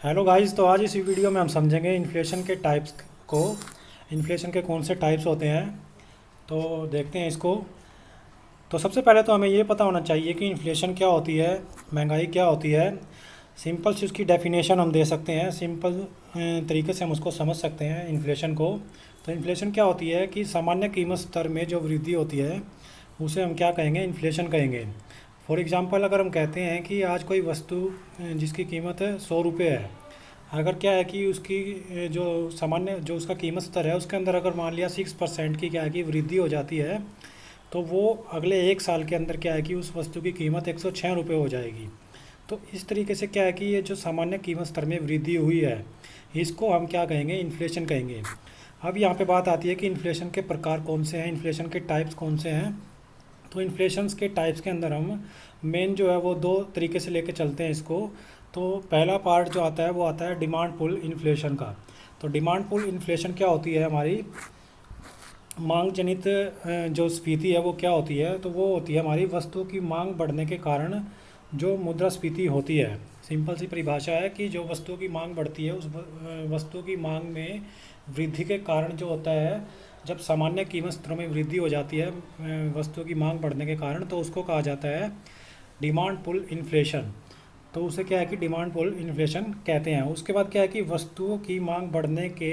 Hello guys, तो आज इस वीडियो में हम समझेंगे इन्फ्लेशन के टाइप्स को। इन्फ्लेशन के कौन से टाइप्स होते हैं, तो देखते हैं इसको। तो सबसे पहले तो हमें ये पता होना चाहिए कि इन्फ्लेशन क्या होती है, महंगाई क्या होती है। सिंपल सी उसकी डेफिनेशन हम दे सकते हैं, सिंपल तरीके से हम उसको समझ सकते हैं इन्फ्लेशन को। तो इन्फ्लेशन क्या होती है कि सामान्य कीमत स्तर में जो वृद्धि होती है उसे हम क्या कहेंगे, इन्फ्लेशन कहेंगे। फॉर एग्ज़ाम्पल अगर हम कहते हैं कि आज कोई वस्तु जिसकी कीमत 100 रुपये है, अगर क्या है कि उसकी जो सामान्य जो उसका कीमत स्तर है उसके अंदर अगर मान लिया 6% की क्या है कि वृद्धि हो जाती है, तो वो अगले 1 साल के अंदर क्या है कि उस वस्तु की कीमत 106 रुपये हो जाएगी। तो इस तरीके से क्या है कि ये जो सामान्य कीमत स्तर में वृद्धि हुई है इसको हम क्या कहेंगे, इन्फ्लेशन कहेंगे। अब यहाँ पे बात आती है कि इन्फ्लेशन के प्रकार कौन से हैं, इन्फ्लेशन के टाइप्स कौन से हैं। तो इन्फ्लेशंस के टाइप्स के अंदर हम मेन जो है वो दो तरीके से लेके चलते हैं इसको। तो पहला पार्ट जो आता है वो आता है डिमांड पुल इन्फ्लेशन का। तो डिमांड पुल इन्फ्लेशन क्या होती है, हमारी मांग जनित जो स्फीति है वो क्या होती है, तो वो होती है हमारी वस्तुओं की मांग बढ़ने के कारण जो मुद्रास्फीति होती है। सिंपल सी परिभाषा है कि जो वस्तुओं की मांग बढ़ती है उस वस्तुओं की मांग में वृद्धि के कारण जो होता है, जब सामान्य कीमत स्तरों में वृद्धि हो जाती है वस्तुओं की मांग बढ़ने के कारण, तो उसको कहा जाता है डिमांड पुल इन्फ्लेशन। तो उसे क्या है कि डिमांड पुल इन्फ्लेशन कहते हैं। उसके बाद क्या है कि वस्तुओं की मांग बढ़ने के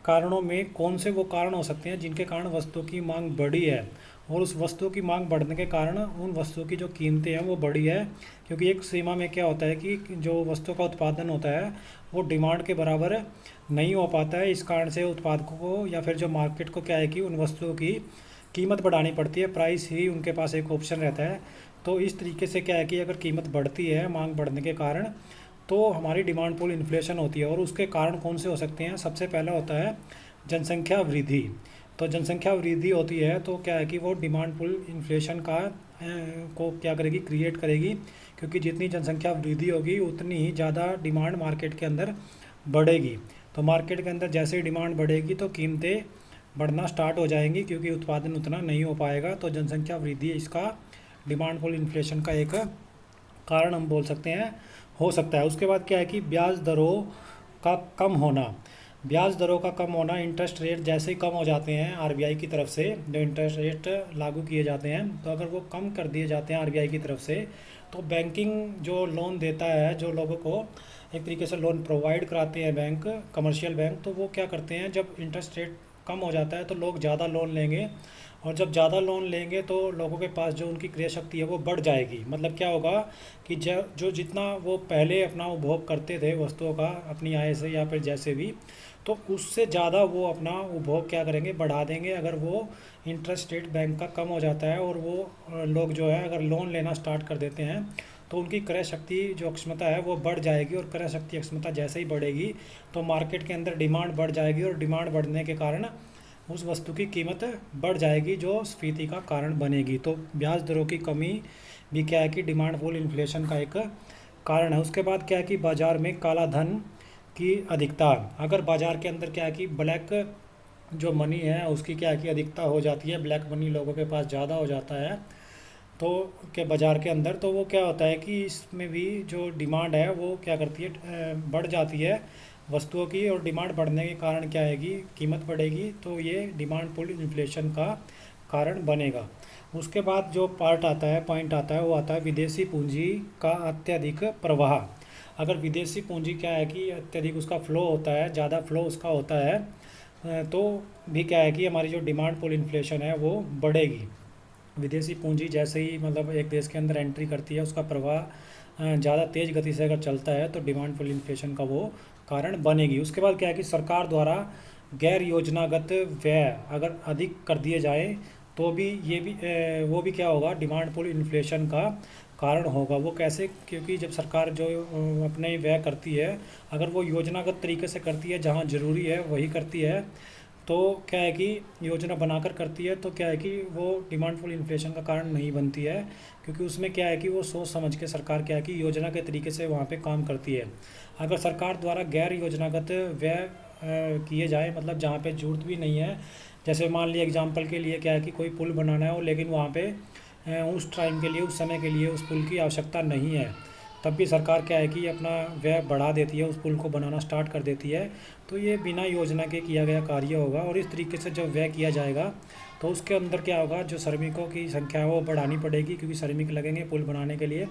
कारणों में कौन से वो कारण हो सकते हैं जिनके कारण वस्तुओं की मांग बढ़ी है, और उस वस्तुओं की मांग बढ़ने के कारण उन वस्तुओं की जो कीमतें हैं वो बढ़ी है। क्योंकि एक सीमा में क्या होता है कि जो वस्तुओं का उत्पादन होता है वो डिमांड के बराबर नहीं हो पाता है। इस कारण से उत्पादकों को या फिर जो मार्केट को क्या है कि उन वस्तुओं की कीमत बढ़ानी पड़ती है, प्राइस ही उनके पास एक ऑप्शन रहता है। तो इस तरीके से क्या है कि अगर कीमत बढ़ती है मांग बढ़ने के कारण, तो हमारी डिमांड पुल इन्फ्लेशन होती है। और उसके कारण कौन से हो सकते हैं, सबसे पहला होता है जनसंख्या वृद्धि। तो जनसंख्या वृद्धि होती है तो क्या है कि वो डिमांड पुल इन्फ्लेशन का को क्या करेगी, क्रिएट करेगी। क्योंकि जितनी जनसंख्या वृद्धि होगी उतनी ही ज़्यादा डिमांड मार्केट के अंदर बढ़ेगी। तो मार्केट के अंदर जैसे ही डिमांड बढ़ेगी तो कीमतें बढ़ना स्टार्ट हो जाएंगी, क्योंकि उत्पादन उतना नहीं हो पाएगा। तो जनसंख्या वृद्धि इसका डिमांड पुल इन्फ्लेशन का एक कारण हम बोल सकते हैं, हो सकता है। उसके बाद क्या है कि ब्याज दरों का कम होना। ब्याज दरों का कम होना, इंटरेस्ट रेट जैसे ही कम हो जाते हैं आरबीआई की तरफ से, जो इंटरेस्ट रेट लागू किए जाते हैं, तो अगर वो कम कर दिए जाते हैं आरबीआई की तरफ से, तो बैंकिंग जो लोन देता है, जो लोगों को एक तरीके से लोन प्रोवाइड कराते हैं बैंक, कमर्शियल बैंक, तो वो क्या करते हैं, जब इंटरेस्ट रेट कम हो जाता है तो लोग ज़्यादा लोन लेंगे। और जब ज़्यादा लोन लेंगे तो लोगों के पास जो उनकी क्रय शक्ति है वो बढ़ जाएगी। मतलब क्या होगा कि जो जितना वो पहले अपना उपभोग करते थे वस्तुओं का अपनी आय से या फिर जैसे भी, तो उससे ज़्यादा वो अपना उपभोग क्या करेंगे, बढ़ा देंगे। अगर वो इंटरेस्ट रेट बैंक का कम हो जाता है और वो लोग जो है अगर लोन लेना स्टार्ट कर देते हैं, तो उनकी क्रय शक्ति जो क्षमता है वो बढ़ जाएगी। और क्रय शक्ति क्षमता जैसे ही बढ़ेगी तो मार्केट के अंदर डिमांड बढ़ जाएगी, और डिमांड बढ़ने के कारण उस वस्तु की कीमत बढ़ जाएगी, जो स्फीति का कारण बनेगी। तो ब्याज दरों की कमी भी क्या है कि डिमांड पुल इन्फ्लेशन का एक कारण है। उसके बाद क्या है कि बाज़ार में काला धन की अधिकता। अगर बाज़ार के अंदर क्या है कि ब्लैक जो मनी है उसकी क्या है कि अधिकता हो जाती है, ब्लैक मनी लोगों के पास ज़्यादा हो जाता है तो के बाज़ार के अंदर, तो वो क्या होता है कि इसमें भी जो डिमांड है वो क्या करती है, बढ़ जाती है वस्तुओं की। और डिमांड बढ़ने के कारण क्या आएगी, कीमत बढ़ेगी। तो ये डिमांड पुल इन्फ्लेशन का कारण बनेगा। उसके बाद जो पार्ट आता है, पॉइंट आता है, वो आता है विदेशी पूंजी का अत्यधिक प्रवाह। अगर विदेशी पूंजी क्या है कि अत्यधिक उसका फ्लो होता है, ज़्यादा फ्लो उसका होता है, तो भी क्या है कि हमारी जो डिमांड पुल इन्फ्लेशन है वो बढ़ेगी। विदेशी पूंजी जैसे ही मतलब एक देश के अंदर एंट्री करती है, उसका प्रवाह ज़्यादा तेज़ गति से अगर चलता है तो डिमांड पुल इन्फ्लेशन का वो कारण बनेगी। उसके बाद क्या है कि सरकार द्वारा गैर योजनागत व्यय अगर अधिक कर दिए जाए तो भी ये भी वो भी क्या होगा, डिमांड पुल इन्फ्लेशन का कारण होगा। वो कैसे, क्योंकि जब सरकार जो अपने व्यय करती है, अगर वो योजनागत तरीके से करती है, जहाँ ज़रूरी है वही करती है, तो क्या है कि योजना बनाकर करती है, तो क्या है कि वो डिमांड फुल इन्फ्लेशन का कारण नहीं बनती है। क्योंकि उसमें क्या है कि वो सोच समझ के सरकार क्या है कि योजना के तरीके से वहाँ पे काम करती है। अगर सरकार द्वारा गैर योजनागत व्यय किए जाए, मतलब जहाँ पे जरूरत भी नहीं है, जैसे मान लिया एग्जांपल के लिए क्या है कि कोई पुल बनाना है, और लेकिन वहाँ पे उस टाइम के लिए, उस समय के लिए उस पुल की आवश्यकता नहीं है, तब भी सरकार क्या है कि अपना व्यय बढ़ा देती है, उस पुल को बनाना स्टार्ट कर देती है। तो ये बिना योजना के किया गया कार्य होगा, और इस तरीके से जब व्यय किया जाएगा तो उसके अंदर क्या होगा, जो श्रमिकों की संख्या है वो बढ़ानी पड़ेगी, क्योंकि श्रमिक लगेंगे पुल बनाने के लिए,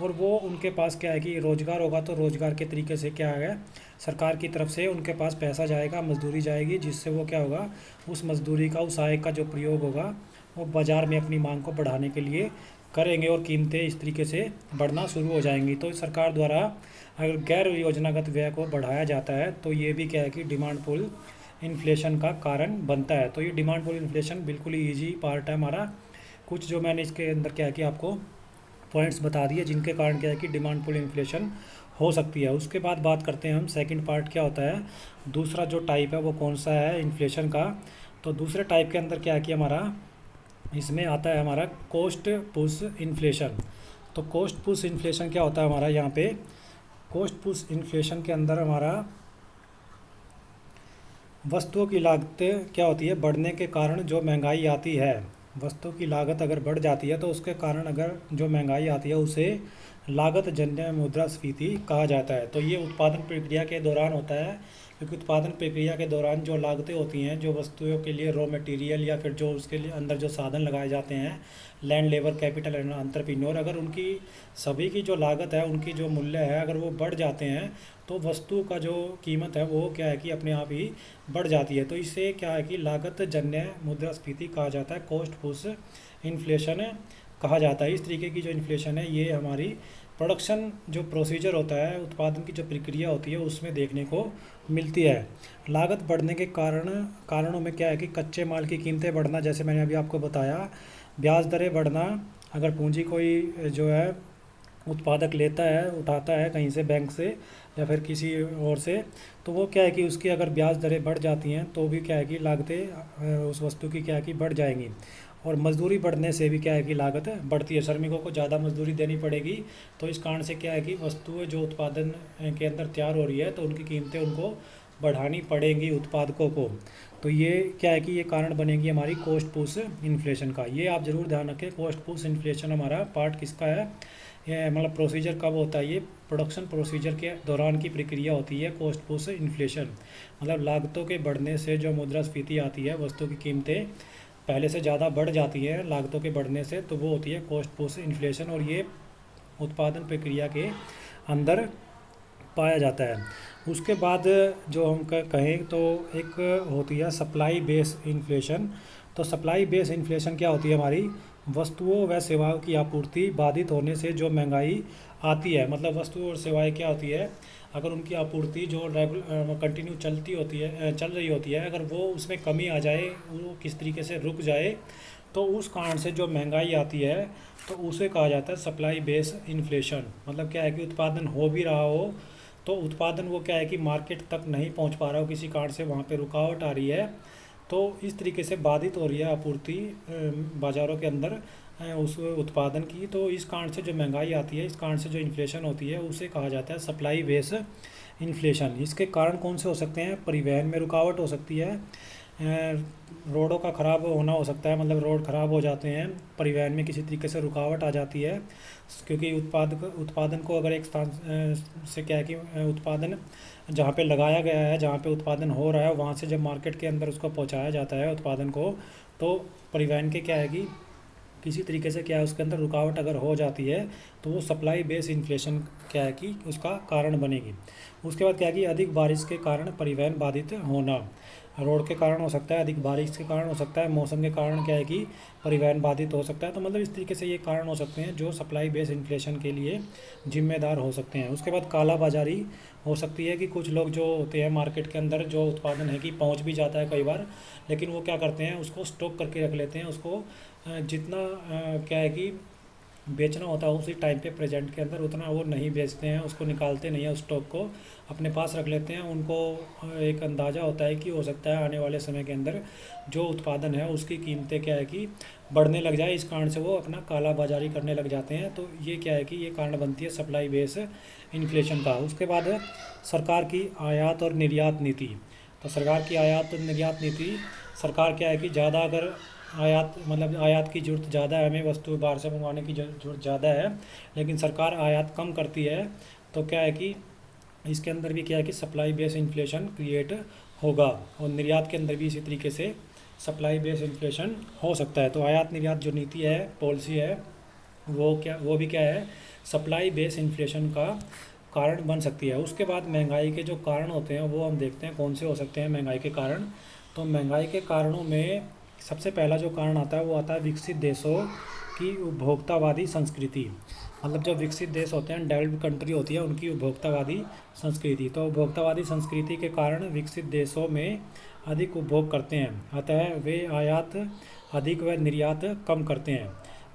और वो उनके पास क्या है कि रोज़गार होगा, तो रोज़गार के तरीके से क्या है, सरकार की तरफ से उनके पास पैसा जाएगा, मजदूरी जाएगी, जिससे वो क्या होगा, उस मजदूरी का, उस आय का जो प्रयोग होगा वो बाज़ार में अपनी मांग को बढ़ाने के लिए करेंगे, और कीमतें इस तरीके से बढ़ना शुरू हो जाएंगी। तो सरकार द्वारा अगर गैर योजनागत व्यय को बढ़ाया जाता है तो ये भी क्या है कि डिमांड पुल इन्फ्लेशन का कारण बनता है। तो ये डिमांड पुल इन्फ्लेशन बिल्कुल ही ईजी पार्ट है हमारा। कुछ जो मैंने इसके अंदर क्या है कि आपको पॉइंट्स बता दिए जिनके कारण क्या है कि डिमांड पुल इन्फ्लेशन हो सकती है। उसके बाद बात करते हैं हम सेकंड पार्ट क्या होता है, दूसरा जो टाइप है वो कौन सा है इन्फ्लेशन का। तो दूसरे टाइप के अंदर क्या है कि हमारा इसमें आता है हमारा कॉस्ट पुश इन्फ्लेशन। तो कॉस्ट पुश इन्फ्लेशन क्या होता है हमारा यहाँ पे, कॉस्ट पुश इन्फ्लेशन के अंदर हमारा वस्तुओं की लागत क्या होती है, बढ़ने के कारण जो महंगाई आती है, वस्तु की लागत अगर बढ़ जाती है तो उसके कारण अगर जो महंगाई आती है उसे लागत जन्य मुद्रास्फीति कहा जाता है। तो ये उत्पादन प्रक्रिया के दौरान होता है, क्योंकि उत्पादन प्रक्रिया के दौरान जो लागतें होती हैं, जो वस्तुओं के लिए रॉ मटेरियल या फिर जो उसके लिए अंदर जो साधन लगाए जाते हैं, land, labour, capital and entrepreneur, अगर उनकी सभी की जो लागत है, उनकी जो मूल्य है, अगर वो बढ़ जाते हैं तो वस्तु का जो कीमत है वो क्या है कि अपने आप ही बढ़ जाती है। तो इसे क्या है कि लागत जन्य मुद्रास्फीति कहा जाता है, कॉस्ट पुश इन्फ्लेशन कहा जाता है। इस तरीके की जो इन्फ्लेशन है ये हमारी प्रोडक्शन जो प्रोसीजर होता है, उत्पादन की जो प्रक्रिया होती है उसमें देखने को मिलती है। लागत बढ़ने के कारणों में क्या है कि कच्चे माल की कीमतें बढ़ना, जैसे मैंने अभी आपको बताया, ब्याज दरें बढ़ना, अगर पूंजी कोई जो है उत्पादक लेता है, उठाता है कहीं से, बैंक से या फिर किसी और से, तो वो क्या है कि उसकी अगर ब्याज दरें बढ़ जाती हैं तो भी क्या है कि लागतें उस वस्तु की क्या है कि बढ़ जाएंगी। और मजदूरी बढ़ने से भी क्या है कि लागत बढ़ती है, श्रमिकों को ज़्यादा मजदूरी देनी पड़ेगी। तो इस कारण से क्या है कि वस्तुएं जो उत्पादन के अंदर तैयार हो रही है तो उनकी कीमतें उनको बढ़ानी पड़ेंगी उत्पादकों को। तो ये क्या है कि ये कारण बनेगी हमारी कॉस्ट पुश इन्फ्लेशन का। ये आप ज़रूर ध्यान रखें, कॉस्ट पुश इन्फ्लेशन हमारा पार्ट किसका है, ये मतलब प्रोसीजर कब होता है, ये प्रोडक्शन प्रोसीजर के दौरान की प्रक्रिया होती है कॉस्ट पुश इन्फ्लेशन। मतलब लागतों के बढ़ने से जो मुद्रास्फीति आती है, वस्तु की कीमतें पहले से ज़्यादा बढ़ जाती हैं लागतों के बढ़ने से, तो वो होती है कॉस्ट पुश इन्फ्लेशन, और ये उत्पादन प्रक्रिया के अंदर पाया जाता है। उसके बाद जो हम कहें तो एक होती है सप्लाई बेस इन्फ्लेशन। तो सप्लाई बेस इन्फ्लेशन क्या होती है, हमारी वस्तुओं व सेवाओं की आपूर्ति बाधित होने से जो महंगाई आती है। मतलब वस्तुएं और सेवाएं क्या होती है, अगर उनकी आपूर्ति जो कंटिन्यू चलती होती है, चल रही होती है, अगर वो उसमें कमी आ जाए, वो किस तरीके से रुक जाए, तो उस कारण से जो महंगाई आती है तो उसे कहा जाता है सप्लाई बेस इन्फ्लेशन। मतलब क्या है कि उत्पादन हो भी रहा हो तो उत्पादन वो क्या है कि मार्केट तक नहीं पहुंच पा रहा हो, किसी कारण से वहाँ पे रुकावट आ रही है, तो इस तरीके से बाधित हो रही है आपूर्ति बाज़ारों के अंदर उस उत्पादन की। तो इस कारण से जो महंगाई आती है, इस कारण से जो इन्फ्लेशन होती है, उसे कहा जाता है सप्लाई बेस इन्फ्लेशन। इसके कारण कौन से हो सकते हैं, परिवहन में रुकावट हो सकती है, रोडों का ख़राब होना हो सकता है, मतलब रोड ख़राब हो जाते हैं, परिवहन में किसी तरीके से रुकावट आ जाती है, क्योंकि उत्पादन को अगर एक स्थान से क्या है कि उत्पादन जहाँ पे लगाया गया है, जहाँ पे उत्पादन हो रहा है, वहाँ से जब मार्केट के अंदर उसको पहुँचाया जाता है उत्पादन को, तो परिवहन के क्या है कि किसी तरीके से क्या है उसके अंदर रुकावट अगर हो जाती है तो वो सप्लाई बेस इन्फ्लेशन क्या है कि उसका कारण बनेगी। उसके बाद क्या है कि अधिक बारिश के कारण परिवहन बाधित होना, रोड के कारण हो सकता है, अधिक बारिश के कारण हो सकता है, मौसम के कारण क्या है कि परिवहन बाधित हो सकता है। तो मतलब इस तरीके से ये कारण हो सकते हैं जो सप्लाई बेस इन्फ्लेशन के लिए जिम्मेदार हो सकते हैं। उसके बाद काला बाजारी हो सकती है कि कुछ लोग जो होते हैं मार्केट के अंदर, जो उत्पादन है कि पहुंच भी जाता है कई बार, लेकिन वो क्या करते हैं उसको स्टॉक करके रख लेते हैं, उसको जितना क्या है कि बेचना होता है उसी टाइम पे प्रेजेंट के अंदर उतना वो नहीं बेचते हैं, उसको निकालते नहीं है, उस स्टॉक को अपने पास रख लेते हैं। उनको एक अंदाज़ा होता है कि हो सकता है आने वाले समय के अंदर जो उत्पादन है उसकी कीमतें क्या है कि बढ़ने लग जाए, इस कारण से वो अपना काला बाजारी करने लग जाते हैं। तो ये क्या है कि ये कारण बनती है सप्लाई बेस इन्फ्लेशन का। उसके बाद है सरकार की आयात और निर्यात नीति। तो सरकार की आयात और निर्यात नीति, सरकार क्या है कि ज़्यादा अगर आयात मतलब आयात की ज़रूरत ज़्यादा है, हमें वस्तु बाहर से मंगवाने की ज़रूरत ज़्यादा है, लेकिन सरकार आयात कम करती है, तो क्या है कि इसके अंदर भी क्या है कि सप्लाई बेस इन्फ्लेशन क्रिएट होगा, और निर्यात के अंदर भी इसी तरीके से सप्लाई बेस इन्फ्लेशन हो सकता है। तो आयात निर्यात जो नीति है, पॉलिसी है, वो भी क्या है, सप्लाई बेस इन्फ्लेशन का कारण बन सकती है। उसके बाद महंगाई के जो कारण होते हैं वो हम देखते हैं कौन से हो सकते हैं महंगाई के कारण। तो महंगाई के कारणों में सबसे पहला जो कारण आता है वो आता है विकसित देशों की उपभोक्तावादी संस्कृति। मतलब जो विकसित देश होते हैं, डेवलप्ड कंट्री होती है, उनकी उपभोक्तावादी संस्कृति। तो उपभोक्तावादी संस्कृति के कारण विकसित देशों में अधिक उपभोग करते हैं, अतः वे आयात अधिक व निर्यात कम करते हैं।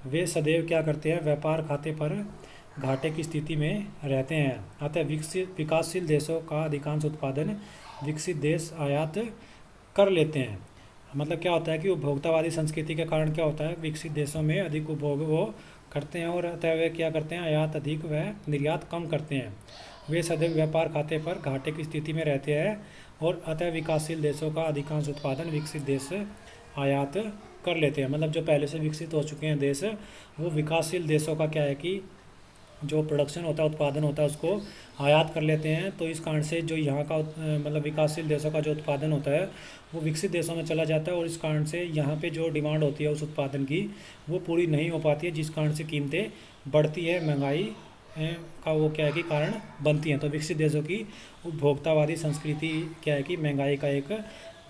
वे सदैव क्या करते हैं, व्यापार खाते पर घाटे की स्थिति में रहते हैं, अतः विकासशील देशों का अधिकांश उत्पादन विकसित देश आयात कर लेते हैं। मतलब क्या होता है कि उपभोक्तावादी संस्कृति के कारण क्या होता है, विकसित देशों में अधिक उपभोग वो करते हैं, और अतः वे क्या करते हैं, आयात अधिक व निर्यात कम करते हैं। वे सदैव व्यापार खाते पर घाटे की स्थिति में रहते हैं, और अतः विकासशील देशों का अधिकांश उत्पादन विकसित देश आयात कर लेते हैं। मतलब जो पहले से विकसित हो चुके हैं देश, वो विकासशील देशों का क्या है कि जो प्रोडक्शन होता है, उत्पादन होता है, उसको आयात कर लेते हैं। तो इस कारण से जो यहाँ का मतलब विकासशील देशों का जो उत्पादन होता है वो विकसित देशों में चला जाता है, और इस कारण से यहाँ पे जो डिमांड होती है उस उत्पादन की वो पूरी नहीं हो पाती है, जिस कारण से कीमतें बढ़ती है, महंगाई का वो क्या है कि कारण बनती हैं। तो विकसित देशों की उपभोक्तावादी संस्कृति क्या है कि महंगाई का एक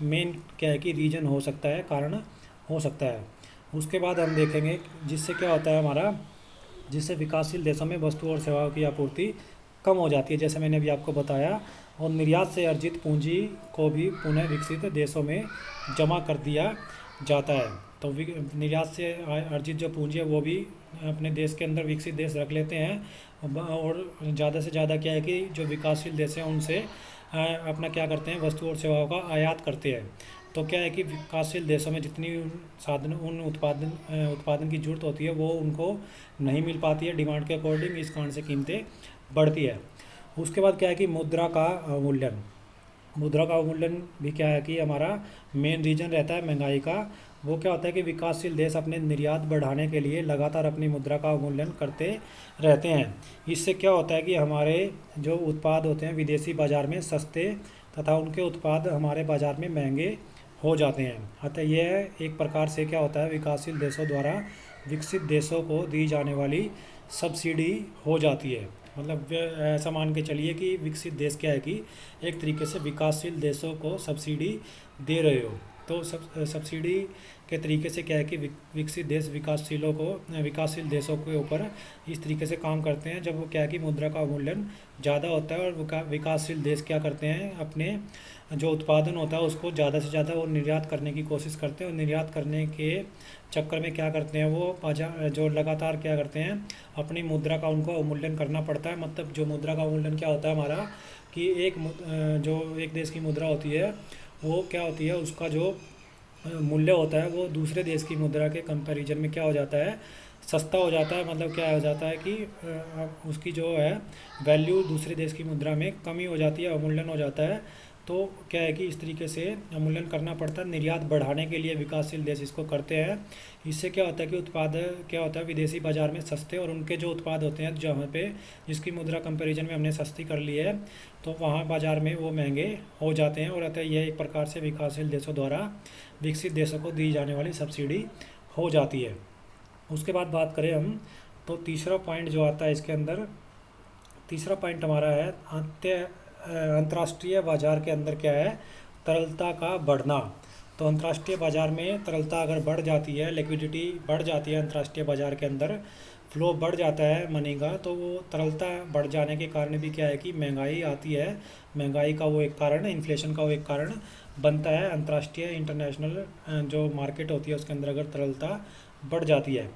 मेन क्या है कि रीजन हो सकता है, कारण हो सकता है। उसके बाद हम देखेंगे जिससे क्या होता है हमारा, जिससे विकासशील देशों में वस्तु और सेवाओं की आपूर्ति कम हो जाती है, जैसे मैंने अभी आपको बताया, और निर्यात से अर्जित पूंजी को भी पुनः विकसित देशों में जमा कर दिया जाता है। तो निर्यात से अर्जित जो पूंजी है वो भी अपने देश के अंदर विकसित देश रख लेते हैं, और ज़्यादा से ज़्यादा क्या है कि जो विकासशील देश हैं उनसे अपना क्या करते हैं, वस्तु और सेवाओं का आयात करते हैं। तो क्या है कि विकासशील देशों में जितनी उत्पादन की ज़रूरत होती है वो उनको नहीं मिल पाती है डिमांड के अकॉर्डिंग, इस कारण से कीमतें बढ़ती है। उसके बाद क्या है कि मुद्रा का अवमूल्यन। मुद्रा का अवमूल्यन भी क्या है कि हमारा मेन रीजन रहता है महंगाई का। वो क्या होता है कि विकासशील देश अपने निर्यात बढ़ाने के लिए लगातार अपनी मुद्रा का अवमूल्यन करते रहते हैं। इससे क्या होता है कि हमारे जो उत्पाद होते हैं विदेशी बाज़ार में सस्ते तथा उनके उत्पाद हमारे बाज़ार में महंगे हो जाते हैं। अतः यह एक प्रकार से क्या होता है, विकासशील देशों द्वारा विकसित देशों को दी जाने वाली सब्सिडी हो जाती है। मतलब ऐसा मान के चलिए कि विकसित देश क्या है कि एक तरीके से विकासशील देशों को सब्सिडी दे रहे हो। तो सब्सिडी के तरीके से क्या है कि विकसित देश विकासशील देशों के ऊपर इस तरीके से काम करते हैं, जब वो क्या है कि मुद्रा का अवमूल्यन ज़्यादा होता है, और विकासशील देश क्या करते हैं, अपने जो उत्पादन होता है उसको ज़्यादा से ज़्यादा वो निर्यात करने की कोशिश करते हैं, और निर्यात करने के चक्कर में क्या करते हैं, वो बाजार जो लगातार क्या करते हैं, अपनी मुद्रा का उनको अवमूल्यन करना पड़ता है। मतलब जो मुद्रा का अवमूल्यन क्या होता है हमारा, कि जो एक देश की मुद्रा होती है वो क्या होती है, उसका जो मूल्य होता है वो दूसरे देश की मुद्रा के कंपैरिजन में क्या हो जाता है, सस्ता हो जाता है। मतलब क्या हो जाता है कि उसकी जो है वैल्यू दूसरे देश की मुद्रा में कमी हो जाती है, अवमूल्यन हो जाता है। तो क्या है कि इस तरीके से अवमूल्यन करना पड़ता है, निर्यात बढ़ाने के लिए विकासशील देश इसको करते हैं। इससे क्या होता है कि उत्पाद क्या होता है, विदेशी बाज़ार में सस्ते, और उनके जो उत्पाद होते हैं जहाँ पे जिसकी मुद्रा कंपैरिजन में हमने सस्ती कर ली है, तो वहाँ बाज़ार में वो महंगे हो जाते हैं, और अतः यह एक प्रकार से विकासशील देशों द्वारा विकसित देशों को दी जाने वाली सब्सिडी हो जाती है। उसके बाद बात करें हम, तो तीसरा पॉइंट जो आता है इसके अंदर, तीसरा पॉइंट हमारा है अंतर्राष्ट्रीय बाज़ार के अंदर क्या है, तरलता का बढ़ना। तो अंतर्राष्ट्रीय बाज़ार में तरलता अगर बढ़ जाती है, लिक्विडिटी बढ़ जाती है अंतर्राष्ट्रीय बाज़ार के अंदर, फ्लो बढ़ जाता है मनी का, तो वो तरलता बढ़ जाने के कारण भी क्या है कि महंगाई आती है। महंगाई का वो एक कारण, इन्फ्लेशन का वो एक कारण बनता है। अंतर्राष्ट्रीय इंटरनेशनल जो मार्केट होती है उसके अंदर अगर तरलता बढ़ जाती है।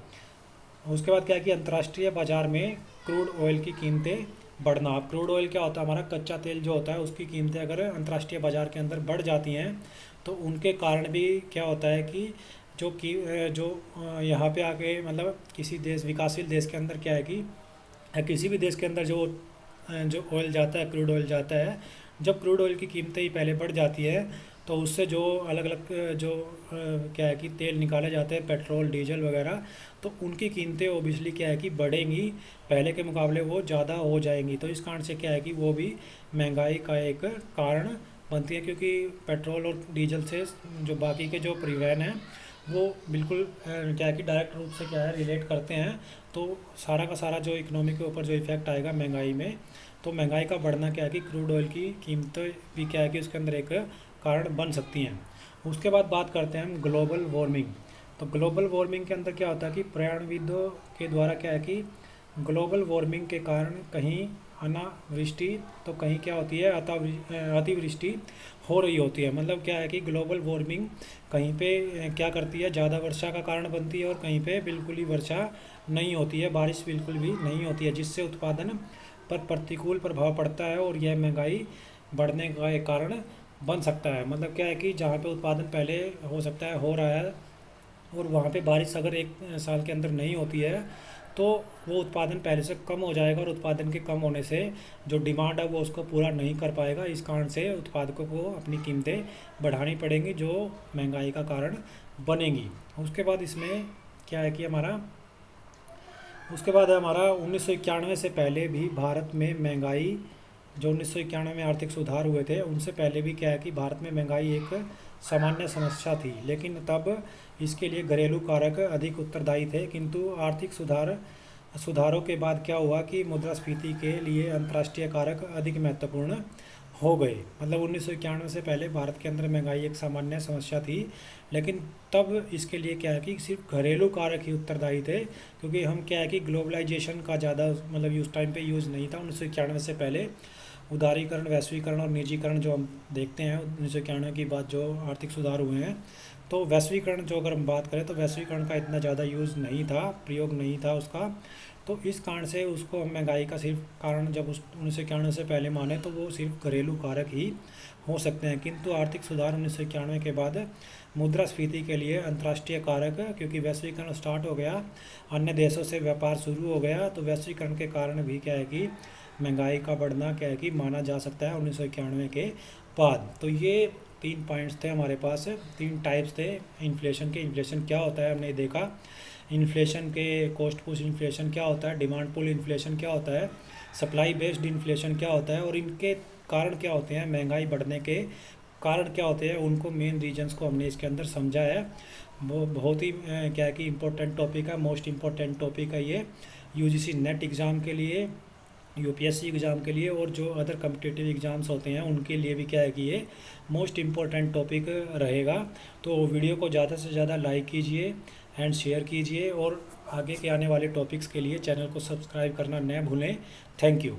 उसके बाद क्या है कि अंतर्राष्ट्रीय बाज़ार में क्रूड ऑयल की कीमतें बढ़ना। अब क्रूड ऑयल क्या होता है, हमारा कच्चा तेल जो होता है उसकी कीमतें अगर अंतर्राष्ट्रीय बाज़ार के अंदर बढ़ जाती हैं, तो उनके कारण भी क्या होता है कि जो यहाँ पे आके मतलब किसी देश विकासशील देश के अंदर क्या है कि किसी भी देश के अंदर जो ऑयल जाता है, क्रूड ऑयल जाता है, जब क्रूड ऑयल की कीमतें ही पहले बढ़ जाती है तो उससे जो अलग अलग जो क्या है कि तेल निकाले जाते हैं, पेट्रोल डीजल वगैरह, तो उनकी कीमतें ओबियसली क्या है कि बढ़ेंगी, पहले के मुकाबले वो ज़्यादा हो जाएंगी। तो इस कारण से क्या है कि वो भी महंगाई का एक कारण बनती है, क्योंकि पेट्रोल और डीजल से जो बाकी के जो परिवहन हैं वो बिल्कुल क्या है कि डायरेक्ट रूप से क्या है रिलेट करते हैं। तो सारा का सारा जो इकोनॉमी के ऊपर जो इफ़ेक्ट आएगा महंगाई में, तो महंगाई का बढ़ना क्या है कि क्रूड ऑयल की कीमतें भी क्या है कि उसके अंदर एक कारण बन सकती हैं। उसके बाद बात करते हैं हम ग्लोबल वार्मिंग। तो ग्लोबल वार्मिंग के अंदर क्या होता है कि पर्यावरणविदों के द्वारा क्या है कि ग्लोबल वार्मिंग के कारण कहीं अनावृष्टि तो कहीं क्या होती है अतिवृष्टि हो रही होती है। मतलब क्या है कि ग्लोबल वार्मिंग कहीं पे क्या करती है, ज़्यादा वर्षा का कारण बनती है और कहीं पे बिल्कुल ही वर्षा नहीं होती है, बारिश बिल्कुल भी नहीं होती है, जिससे उत्पादन पर प्रतिकूल प्रभाव पड़ता है और यह महंगाई बढ़ने का एक कारण बन सकता है। मतलब क्या है कि जहाँ पे उत्पादन पहले हो सकता है हो रहा है और वहाँ पे बारिश अगर एक साल के अंदर नहीं होती है, तो वो उत्पादन पहले से कम हो जाएगा और उत्पादन के कम होने से जो डिमांड है वो उसको पूरा नहीं कर पाएगा। इस कारण से उत्पादकों को अपनी कीमतें बढ़ानी पड़ेंगी, जो महंगाई का कारण बनेंगी। उसके बाद इसमें क्या है कि उसके बाद है हमारा 1991 से पहले भी भारत में महंगाई, जो 1991 में आर्थिक सुधार हुए थे उनसे पहले भी क्या है कि भारत में महंगाई एक सामान्य समस्या थी, लेकिन तब इसके लिए घरेलू कारक अधिक उत्तरदायी थे। किंतु आर्थिक सुधारों के बाद क्या हुआ कि मुद्रास्फीति के लिए अंतर्राष्ट्रीय कारक अधिक महत्वपूर्ण हो गए। मतलब 1991 से पहले भारत के अंदर महंगाई एक सामान्य समस्या थी, लेकिन तब इसके लिए क्या है कि सिर्फ घरेलू कारक ही उत्तरदायी थे, क्योंकि हम क्या है कि ग्लोबलाइजेशन का ज़्यादा मतलब उस टाइम पे यूज़ नहीं था 1991 से पहले। उदारीकरण, वैश्वीकरण और निजीकरण जो हम देखते हैं 1991 की बाद जो आर्थिक सुधार हुए हैं, तो वैश्वीकरण जो अगर हम बात करें तो वैश्वीकरण का इतना ज़्यादा यूज़ नहीं था, प्रयोग नहीं था उसका। तो इस कारण से उसको हम महंगाई का सिर्फ कारण जब उस 1991 से पहले माने तो वो सिर्फ घरेलू कारक ही हो सकते हैं। किंतु आर्थिक सुधार 1991 के बाद मुद्रास्फीति के लिए अंतर्राष्ट्रीय कारक, क्योंकि वैश्वीकरण स्टार्ट हो गया, अन्य देशों से व्यापार शुरू हो गया, तो वैश्वीकरण के कारण भी क्या है कि महंगाई का बढ़ना क्या है कि माना जा सकता है 1991 के बाद। तो ये 3 पॉइंट्स थे हमारे पास, 3 टाइप्स थे इन्फ्लेशन के। इन्फ्लेशन क्या होता है हमने देखा, इन्फ्लेशन के कॉस्ट पुश इन्फ्लेशन क्या होता है, डिमांड पुल इन्फ्लेशन क्या होता है, सप्लाई बेस्ड इन्फ्लेशन क्या होता है, और इनके कारण क्या होते हैं, महंगाई बढ़ने के कारण क्या होते हैं, उनको मेन रीजंस को हमने इसके अंदर समझा है। वो बहुत ही क्या है कि इम्पोर्टेंट टॉपिक है, मोस्ट इम्पोर्टेंट टॉपिक है ये यूजीसी नेट एग्ज़ाम के लिए, यूपीएससी एग्ज़ाम के लिए, और जो अदर कम्पिटिटिव एग्ज़ाम्स होते हैं उनके लिए भी क्या है कि ये मोस्ट इम्पोर्टेंट टॉपिक रहेगा। तो वीडियो को ज़्यादा से ज़्यादा लाइक कीजिए एंड शेयर कीजिए, और आगे के आने वाले टॉपिक्स के लिए चैनल को सब्सक्राइब करना न भूलें। Thank you.